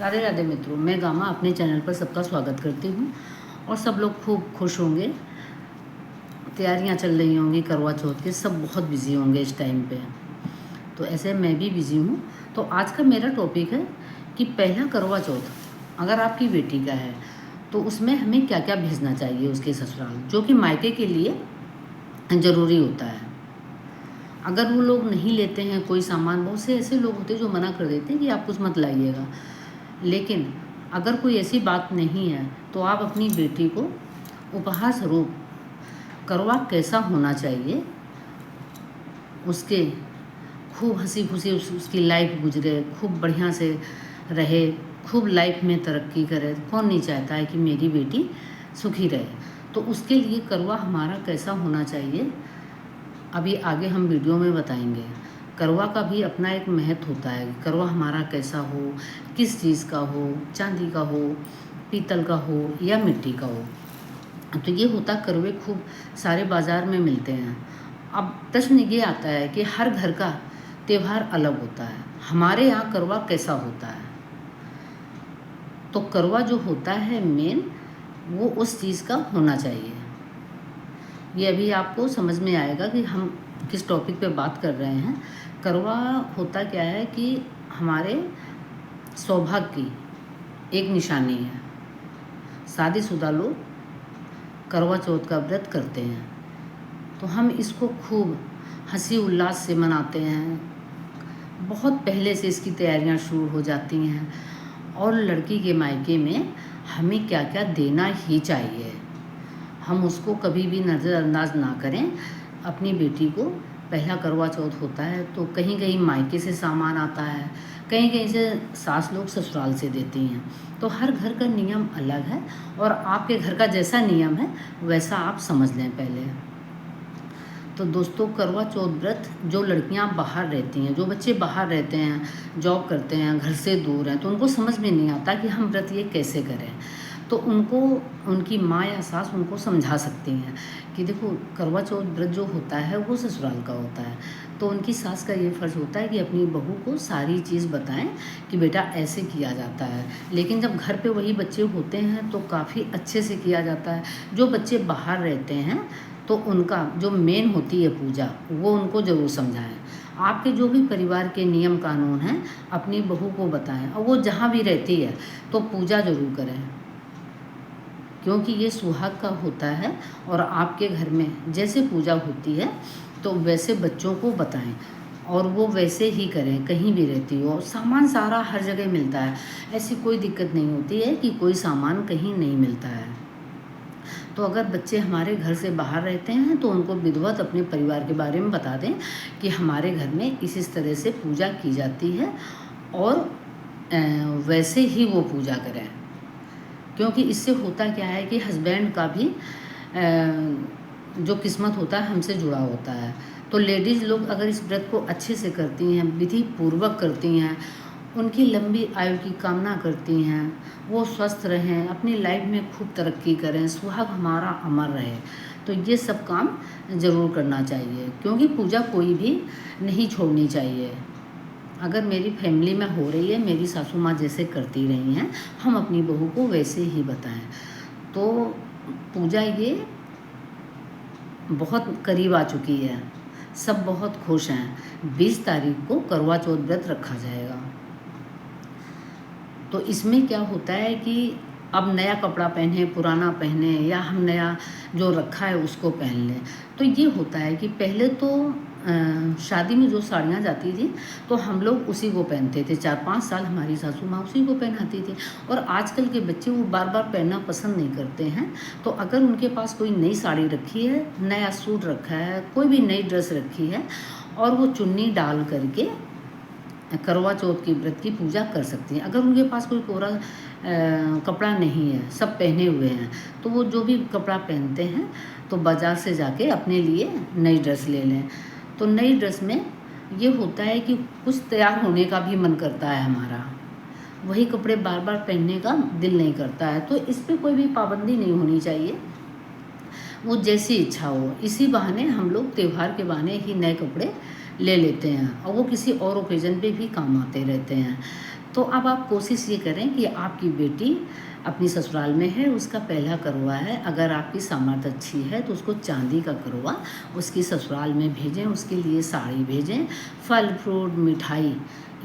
राधे राधे मित्रों, मैं गामा अपने चैनल पर सबका स्वागत करती हूँ और सब लोग खूब खुश होंगे। तैयारियाँ चल रही होंगी करवा चौथ की, सब बहुत बिजी होंगे इस टाइम पे। तो ऐसे मैं भी बिजी हूँ। तो आज का मेरा टॉपिक है कि पहला करवा चौथ अगर आपकी बेटी का है तो उसमें हमें क्या क्या भेजना चाहिए उसके ससुराल, जो कि मायके के लिए ज़रूरी होता है। अगर वो लोग नहीं लेते हैं कोई सामान, बहुत से ऐसे लोग होते हैं जो मना कर देते हैं कि आप कुछ मत लाइएगा, लेकिन अगर कोई ऐसी बात नहीं है तो आप अपनी बेटी को उपहार स्वरूप करवा कैसा होना चाहिए, उसके खूब हंसी खुशी उसकी लाइफ गुजरे, खूब बढ़िया से रहे, खूब लाइफ में तरक्की करे। कौन नहीं चाहता है कि मेरी बेटी सुखी रहे। तो उसके लिए करवा हमारा कैसा होना चाहिए अभी आगे हम वीडियो में बताएंगे। करवा का भी अपना एक महत्व होता है। करवा हमारा कैसा हो, किस चीज़ का हो, चांदी का हो, पीतल का हो या मिट्टी का हो। तो ये होता करवे खूब सारे बाज़ार में मिलते हैं। अब प्रश्न ये आता है कि हर घर का त्यौहार अलग होता है, हमारे यहाँ करवा कैसा होता है। तो करवा जो होता है मेन, वो उस चीज़ का होना चाहिए। ये अभी आपको समझ में आएगा कि हम किस टॉपिक पे बात कर रहे हैं। करवा होता क्या है कि हमारे सौभाग्य की एक निशानी है। शादीशुदा लोग करवा चौथ का व्रत करते हैं, तो हम इसको खूब हंसी उल्लास से मनाते हैं। बहुत पहले से इसकी तैयारियां शुरू हो जाती हैं और लड़की के मायके में हमें क्या क्या देना ही चाहिए, हम उसको कभी भी नज़रअंदाज ना करें। अपनी बेटी को पहला करवा चौथ होता है तो कहीं कहीं मायके से सामान आता है, कहीं कहीं से सास लोग ससुराल से देती हैं। तो हर घर का नियम अलग है और आपके घर का जैसा नियम है वैसा आप समझ लें पहले। तो दोस्तों, करवा चौथ व्रत जो लड़कियां बाहर रहती हैं, जो बच्चे बाहर रहते हैं, जॉब करते हैं, घर से दूर हैं, तो उनको समझ में नहीं आता कि हम व्रत ये कैसे करें। तो उनको उनकी माँ या सास उनको समझा सकती हैं कि देखो, करवा चौथ व्रत जो होता है वो ससुराल का होता है। तो उनकी सास का ये फ़र्ज़ होता है कि अपनी बहू को सारी चीज़ बताएं कि बेटा ऐसे किया जाता है। लेकिन जब घर पे वही बच्चे होते हैं तो काफ़ी अच्छे से किया जाता है। जो बच्चे बाहर रहते हैं तो उनका जो मेन होती है पूजा, वो उनको ज़रूर समझाएं। आपके जो भी परिवार के नियम कानून हैं अपनी बहू को बताएं, और वो जहाँ भी रहती है तो पूजा ज़रूर करें, क्योंकि ये सुहाग का होता है। और आपके घर में जैसे पूजा होती है तो वैसे बच्चों को बताएं और वो वैसे ही करें। कहीं भी रहती हो, सामान सारा हर जगह मिलता है, ऐसी कोई दिक्कत नहीं होती है कि कोई सामान कहीं नहीं मिलता है। तो अगर बच्चे हमारे घर से बाहर रहते हैं तो उनको विधिवत अपने परिवार के बारे में बता दें कि हमारे घर में इस तरह से पूजा की जाती है और वैसे ही वो पूजा करें। क्योंकि इससे होता क्या है कि हस्बैंड का भी जो किस्मत होता है हमसे जुड़ा होता है। तो लेडीज़ लोग अगर इस व्रत को अच्छे से करती हैं, विधि पूर्वक करती हैं, उनकी लंबी आयु की कामना करती हैं, वो स्वस्थ रहें, अपनी लाइफ में खूब तरक्की करें, सुहाग हमारा अमर रहे, तो ये सब काम ज़रूर करना चाहिए। क्योंकि पूजा कोई भी नहीं छोड़नी चाहिए। अगर मेरी फैमिली में हो रही है, मेरी सासू माँ जैसे करती रही हैं, हम अपनी बहू को वैसे ही बताएं। तो पूजा ये बहुत करीब आ चुकी है, सब बहुत खुश हैं। 20 तारीख को करवा चौथ व्रत रखा जाएगा। तो इसमें क्या होता है कि अब नया कपड़ा पहने, पुराना पहने, या हम नया जो रखा है उसको पहन लें। तो ये होता है कि पहले तो शादी में जो साड़ियाँ जाती थी तो हम लोग उसी को पहनते थे। 4-5 साल हमारी सासू माँ उसी को पहनाती थी। और आजकल के बच्चे वो बार बार पहनना पसंद नहीं करते हैं। तो अगर उनके पास कोई नई साड़ी रखी है, नया सूट रखा है, कोई भी नई ड्रेस रखी है, और वो चुन्नी डाल करके करवा चौथ की व्रत की पूजा कर सकती हैं। अगर उनके पास कोई कोरा कपड़ा नहीं है, सब पहने हुए हैं, तो वो जो भी कपड़ा पहनते हैं तो बाज़ार से जाके अपने लिए नई ड्रेस ले लें। तो नई ड्रेस में ये होता है कि कुछ तैयार होने का भी मन करता है हमारा, वही कपड़े बार बार पहनने का दिल नहीं करता है। तो इस पर कोई भी पाबंदी नहीं होनी चाहिए, वो जैसी इच्छा हो। इसी बहाने हम लोग त्यौहार के बहाने ही नए कपड़े ले लेते हैं और वो किसी और ओकेज़न पे भी काम आते रहते हैं। तो अब आप कोशिश ये करें कि आपकी बेटी अपनी ससुराल में है, उसका पहला करवा है, अगर आपकी सामर्थ्य अच्छी है तो उसको चांदी का करवा उसकी ससुराल में भेजें, उसके लिए साड़ी भेजें, फल फ्रूट मिठाई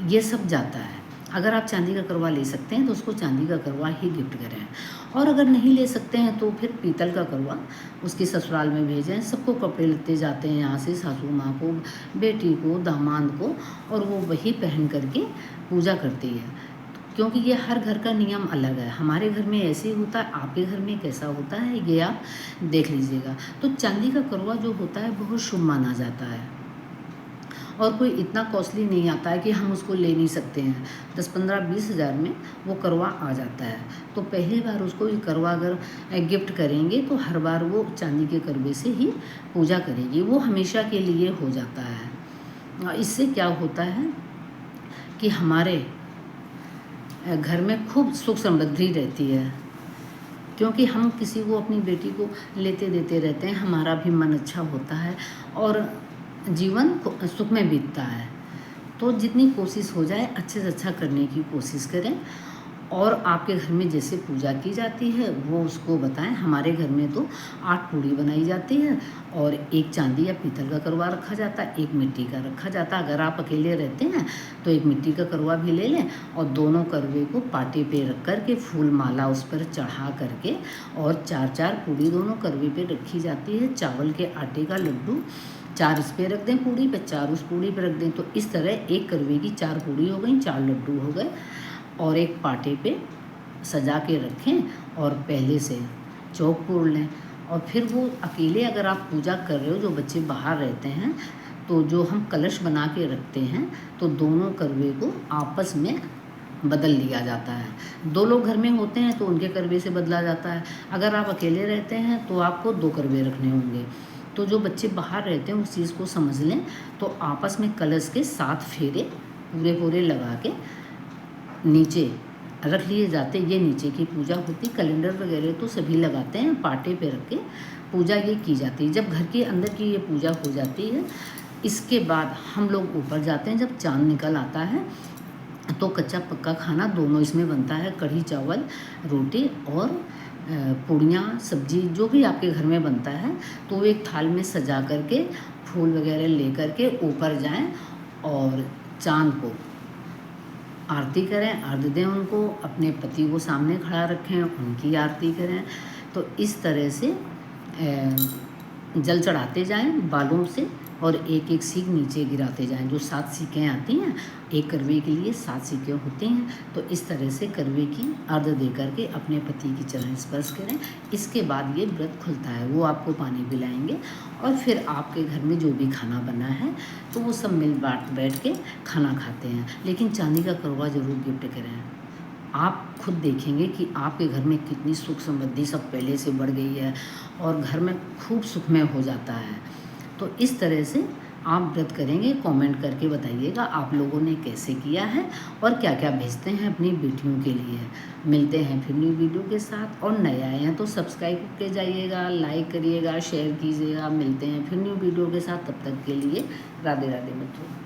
ये सब जाता है। अगर आप चांदी का करवा ले सकते हैं तो उसको चांदी का करवा ही गिफ्ट करें, और अगर नहीं ले सकते हैं तो फिर पीतल का करवा उसकी ससुराल में भेजें। सबको कपड़े लत्ते जाते हैं यहाँ से, सासू माँ को, बेटी को, दामाद को, और वो वही पहन करके पूजा करती है, क्योंकि ये हर घर का नियम अलग है। हमारे घर में ऐसे ही होता है, आपके घर में कैसा होता है ये आप देख लीजिएगा। तो चांदी का करवा जो होता है बहुत शुभ माना जाता है, और कोई इतना कॉस्टली नहीं आता है कि हम उसको ले नहीं सकते हैं। 10-15-20 हज़ार में वो करवा आ जाता है। तो पहली बार उसको ये करवा अगर गिफ्ट करेंगे तो हर बार वो चांदी के करवे से ही पूजा करेगी, वो हमेशा के लिए हो जाता है। इससे क्या होता है कि हमारे घर में खूब सुख समृद्धि रहती है, क्योंकि हम किसी को, अपनी बेटी को लेते देते रहते हैं, हमारा भी मन अच्छा होता है और जीवन सुख में बीतता है। तो जितनी कोशिश हो जाए अच्छे से अच्छा करने की कोशिश करें, और आपके घर में जैसे पूजा की जाती है वो उसको बताएं। हमारे घर में तो 8 पूड़ी बनाई जाती है, और एक चांदी या पीतल का करवा रखा जाता है, एक मिट्टी का रखा जाता है। अगर आप अकेले रहते हैं तो एक मिट्टी का करवा भी ले लें, और दोनों करवे को पाटे पे रख कर के फूल माला उस पर चढ़ा करके, और 4-4 पूड़ी दोनों करवे पे रखी जाती है। चावल के आटे का लड्डू 4 इस पे रख दें पूड़ी पे, 4 उस पूड़ी पे रख दें। तो इस तरह एक करवे की 4 पूड़ी हो गई, 4 लड्डू हो गए, और एक पाटे पे सजा के रखें, और पहले से चौक पूर लें। और फिर वो अकेले अगर आप पूजा कर रहे हो, जो बच्चे बाहर रहते हैं, तो जो हम कलश बना के रखते हैं तो दोनों करवे को आपस में बदल लिया जाता है। 2 लोग घर में होते हैं तो उनके करवे से बदला जाता है। अगर आप अकेले रहते हैं तो आपको 2 करवे रखने होंगे। तो जो बच्चे बाहर रहते हैं उस चीज़ को समझ लें, तो आपस में कलश के 7 फेरे पूरे पूरे लगा के नीचे रख लिए जाते। ये नीचे की पूजा होती। कैलेंडर वगैरह तो सभी लगाते हैं, पाटे पे रख के पूजा ये की जाती है। जब घर के अंदर की ये पूजा हो जाती है, इसके बाद हम लोग ऊपर जाते हैं। जब चाँद निकल आता है तो कच्चा पक्का खाना दोनों इसमें बनता है, कढ़ी चावल, रोटी और पूड़ियाँ, सब्जी, जो भी आपके घर में बनता है। तो एक थाल में सजा करके फूल वगैरह ले करके ऊपर जाएं, और चाँद को आरती करें, अर्घ्य दें उनको, अपने पति को सामने खड़ा रखें, उनकी आरती करें। तो इस तरह से जल चढ़ाते जाएं बालों से, और एक एक सीख नीचे गिराते जाएं। जो 7 सीखें आती हैं, एक करवे के लिए 7 सीखें होती हैं। तो इस तरह से करवे की अर्घ्य दे करके अपने पति की चरण स्पर्श करें। इसके बाद ये व्रत खुलता है। वो आपको पानी पिलाएंगे, और फिर आपके घर में जो भी खाना बना है तो वो सब मिल बाँट बैठ के खाना खाते हैं। लेकिन चांदी का करवा ज़रूर गिफ्ट करें। आप खुद देखेंगे कि आपके घर में कितनी सुख समृद्धि सब पहले से बढ़ गई है, और घर में खूब सुखमय हो जाता है। तो इस तरह से आप व्रत करेंगे। कमेंट करके बताइएगा आप लोगों ने कैसे किया है, और क्या क्या भेजते हैं अपनी बेटियों के लिए। मिलते हैं फिर न्यू वीडियो के साथ, और नए आए हैं तो सब्सक्राइब करके जाइएगा, लाइक करिएगा, शेयर कीजिएगा। मिलते हैं फिर न्यू वीडियो के साथ, तब तक के लिए राधे राधे मित्रों।